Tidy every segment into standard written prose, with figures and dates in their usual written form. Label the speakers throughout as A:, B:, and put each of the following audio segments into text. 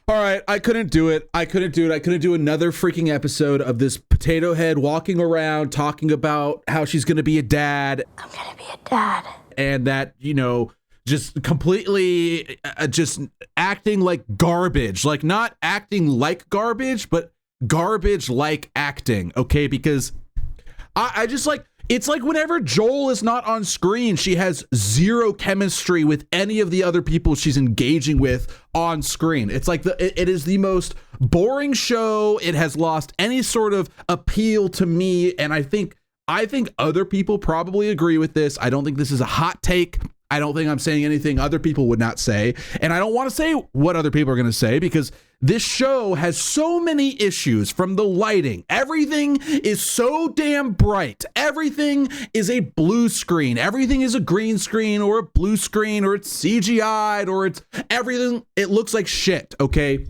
A: All right, I couldn't do it. I couldn't do another freaking episode of this potato head walking around talking about how she's going to be a dad.
B: I'm going to be a dad.
A: And that, you know, just completely just acting like garbage. Like not acting like garbage, but garbage like acting. Okay, because I just like, it's like whenever Joel is not on screen, she has zero chemistry with any of the other people she's engaging with on screen. It's like it is the most boring show. It has lost any sort of appeal to me. And I think other people probably agree with this. I don't think this is a hot take. I don't think I'm saying anything other people would not say. And I don't want to say what other people are going to say because this show has so many issues from the lighting. Everything is so damn bright. Everything is a blue screen. Everything is a green screen or a blue screen or it's CGI'd or it's everything. It looks like shit, okay?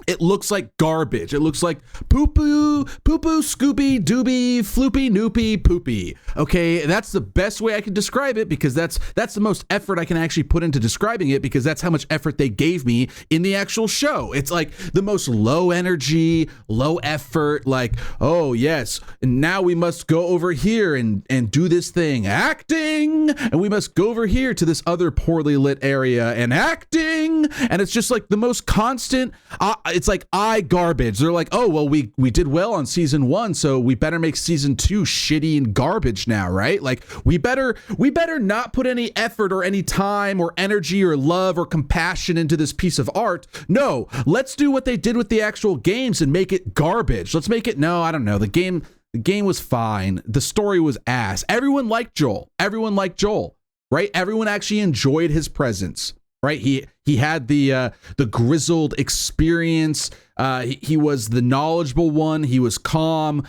A: It looks like garbage. It looks like poo-poo, Scooby, Dooby, floopy, noopy, poopy. Okay, that's the best way I can describe it because that's the most effort I can actually put into describing it because that's how much effort they gave me in the actual show. It's like the most low energy, low effort, like, oh yes, and now we must go over here and do this thing, acting, and we must go over here to this other poorly lit area and acting, and it's just like the most constant, it's like garbage. They're like, oh, well, we did well on season 1, so we better make season 2 shitty and garbage now, right? Like we better not put any effort or any time or energy or love or compassion into this piece of art. No, let's do what they did with the actual games and make it garbage. Let's make it, no, I don't know. The game was fine. The story was ass. Everyone liked Joel, right? Everyone actually enjoyed his presence. Right, he had the grizzled experience. He was the knowledgeable one. He was calm,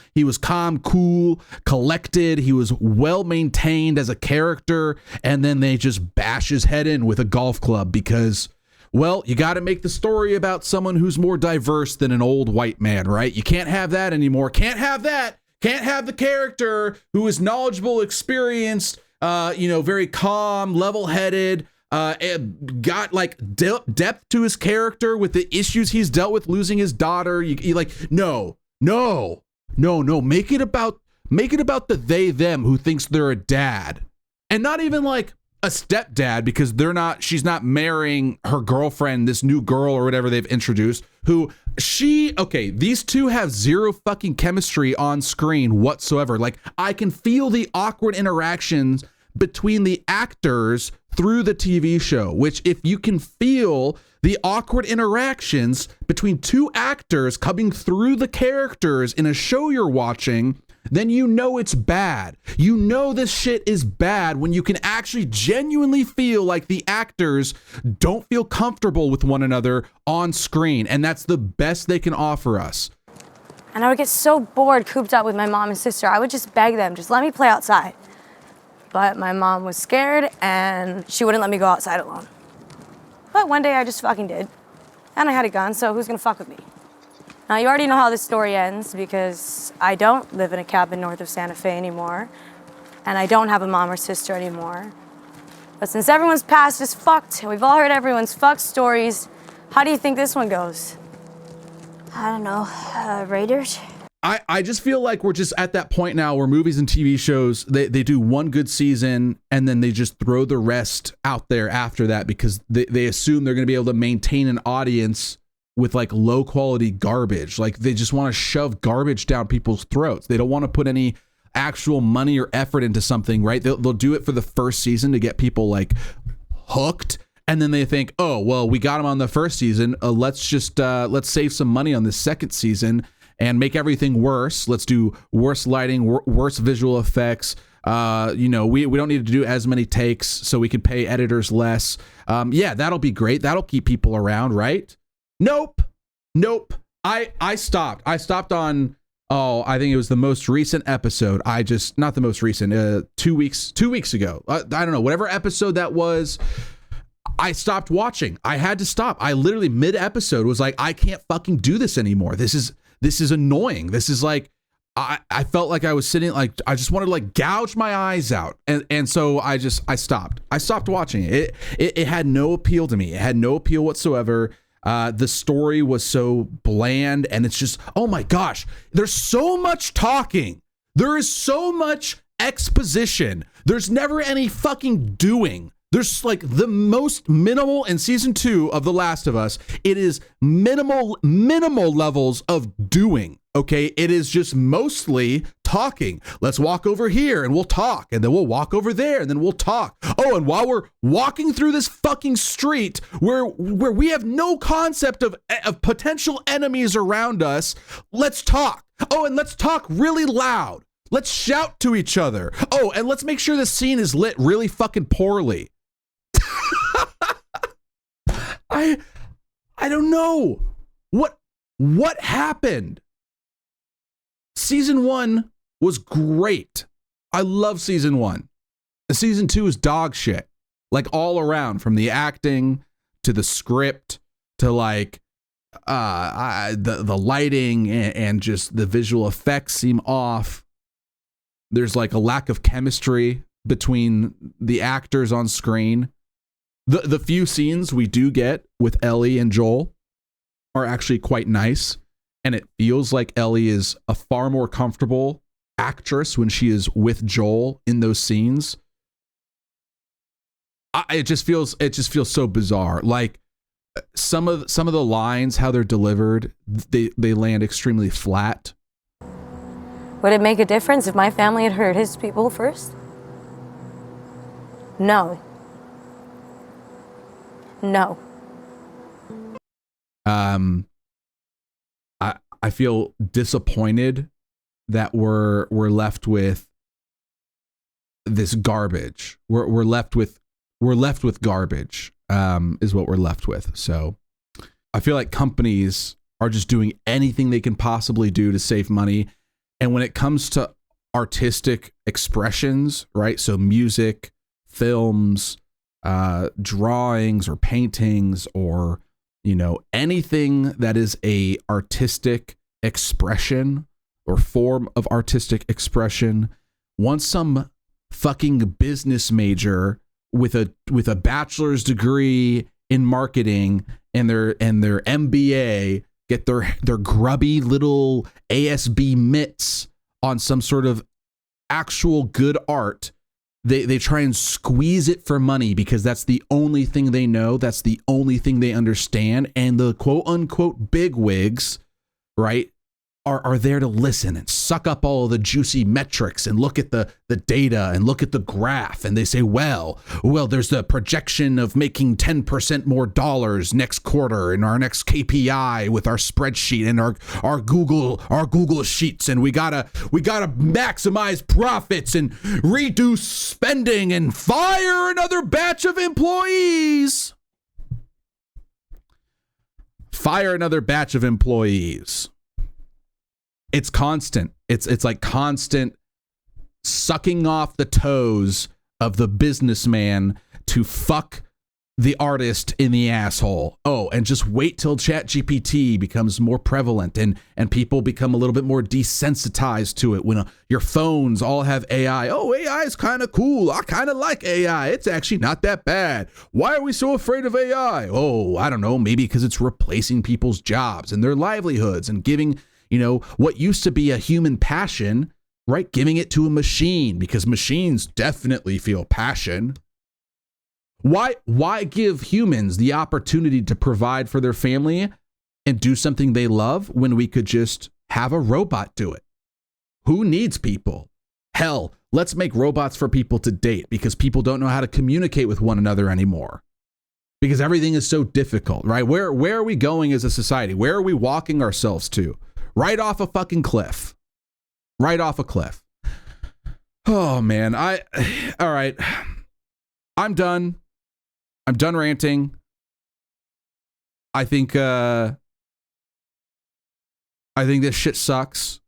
A: cool, collected. He was well maintained as a character. And then they just bash his head in with a golf club because, well, you got to make the story about someone who's more diverse than an old white man, right? You can't have that anymore. Can't have that. Can't have the character who is knowledgeable, experienced, very calm, level-headed. Got like depth to his character with the issues he's dealt with losing his daughter. You like, no. Make it about the they them who thinks they're a dad, and not even like a stepdad because she's not marrying her girlfriend, this new girl or whatever they've introduced. These two have zero fucking chemistry on screen whatsoever. Like I can feel the awkward interactions between the actors through the TV show, which if you can feel the awkward interactions between two actors coming through the characters in a show you're watching, then you know it's bad. You know this shit is bad when you can actually genuinely feel like the actors don't feel comfortable with one another on screen, and that's the best they can offer us.
B: And I would get so bored cooped up with my mom and sister. I would just beg them, just let me play outside. But my mom was scared and she wouldn't let me go outside alone. But one day I just fucking did. And I had a gun, so who's gonna fuck with me? Now you already know how this story ends because I don't live in a cabin north of Santa Fe anymore. And I don't have a mom or sister anymore. But since everyone's past is fucked, and we've all heard everyone's fucked stories, how do you think this one goes? I don't know, Raiders?
A: I just feel like we're just at that point now where movies and TV shows, they do one good season and then they just throw the rest out there after that because they assume they're going to be able to maintain an audience with like low quality garbage. Like they just want to shove garbage down people's throats. They don't want to put any actual money or effort into something, right? They'll do it for the first season to get people like hooked. And then they think, oh, well, we got them on the first season. Let's save some money on the second season and make everything worse. Let's do worse lighting, worse visual effects. We don't need to do as many takes so we can pay editors less. That'll be great. That'll keep people around, right? Nope. I stopped. I stopped on, I think it was the most recent episode. Not the most recent, 2 weeks ago. I don't know, whatever episode that was. I stopped watching. I had to stop. I literally mid-episode was like, I can't fucking do this anymore. This is annoying. This is like, I felt like I was sitting, like, I just wanted to like gouge my eyes out. And so I stopped. I stopped watching it. It had no appeal to me. It had no appeal whatsoever. The story was so bland, and it's just, oh my gosh, there's so much talking. There is so much exposition. There's never any fucking doing. There's like the most minimal in season 2 of The Last of Us. It is minimal levels of doing. Okay. It is just mostly talking. Let's walk over here and we'll talk. And then we'll walk over there and then we'll talk. Oh, and while we're walking through this fucking street where we have no concept of potential enemies around us, let's talk. Oh, and let's talk really loud. Let's shout to each other. Oh, and let's make sure the scene is lit really fucking poorly. I don't know what happened. Season 1 was great. I love season 1. Season 2 is dog shit. Like all around, from the acting to the script to like the lighting and just the visual effects seem off. There's like a lack of chemistry between the actors on screen. The few scenes we do get with Ellie and Joel are actually quite nice. And it feels like Ellie is a far more comfortable actress when she is with Joel in those scenes. It just feels so bizarre. Like some of the lines, how they're delivered, they land extremely flat.
B: Would it make a difference if my family had hurt his people first? No. No.
A: I feel disappointed that we're left with this garbage. We're left with garbage. Is what we're left with. So I feel like companies are just doing anything they can possibly do to save money. And when it comes to artistic expressions, right? So music, films, drawings or paintings, or, you know, anything that is a artistic expression or form of artistic expression, once some fucking business major with a bachelor's degree in marketing and their MBA get their grubby little ASB mitts on some sort of actual good art, they try and squeeze it for money because that's the only thing they know, that's the only thing they understand, and the quote unquote bigwigs, right, are there to listen and suck up all of the juicy metrics and look at the data and look at the graph, and they say, well, there's the projection of making 10% more dollars next quarter in our next KPI with our spreadsheet and our Google Sheets, and we gotta maximize profits and reduce spending and fire another batch of employees. Fire another batch of employees. It's constant. It's like constant sucking off the toes of the businessman to fuck the artist in the asshole. Oh, and just wait till ChatGPT becomes more prevalent and people become a little bit more desensitized to it. When your phones all have AI. Oh, AI is kind of cool. I kind of like AI. It's actually not that bad. Why are we so afraid of AI? Oh, I don't know. Maybe because it's replacing people's jobs and their livelihoods and giving, you know, what used to be a human passion, right? Giving it to a machine, because machines definitely feel passion. Why give humans the opportunity to provide for their family and do something they love when we could just have a robot do it? Who needs people? Hell, let's make robots for people to date, because people don't know how to communicate with one another anymore. Because everything is so difficult, right? Where are we going as a society? Where are we walking ourselves to? Right off a fucking cliff. Right off a cliff. Oh, man. All right. I'm done. I'm done ranting. I think this shit sucks.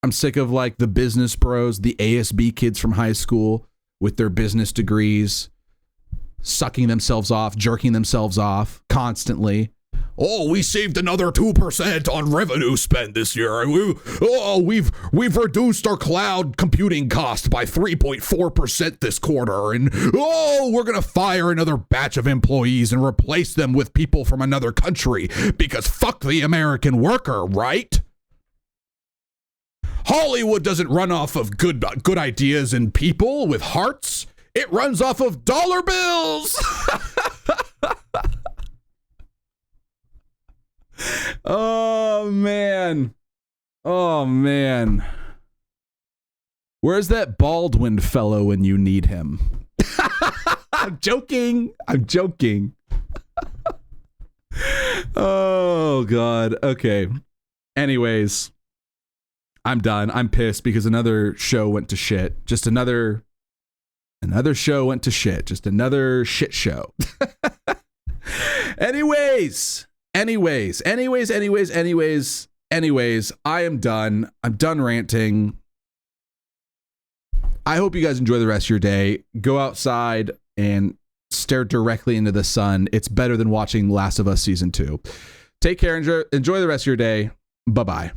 A: I'm sick of like the business bros, the ASB kids from high school with their business degrees, sucking themselves off, jerking themselves off constantly, oh, we saved another 2% on revenue spend this year. We've reduced our cloud computing cost by 3.4% this quarter. And we're going to fire another batch of employees and replace them with people from another country because fuck the American worker, right? Hollywood doesn't run off of good ideas and people with hearts. It runs off of dollar bills. Oh, man. Oh, man. Where's that Baldwin fellow when you need him? I'm joking. Oh, God. Okay. Anyways, I'm done. I'm pissed because another show went to shit. Just another show went to shit. Just another shit show. Anyways, I am done. I'm done ranting. I hope you guys enjoy the rest of your day. Go outside and stare directly into the sun. It's better than watching Last of Us Season 2. Take care. Enjoy the rest of your day. Bye-bye.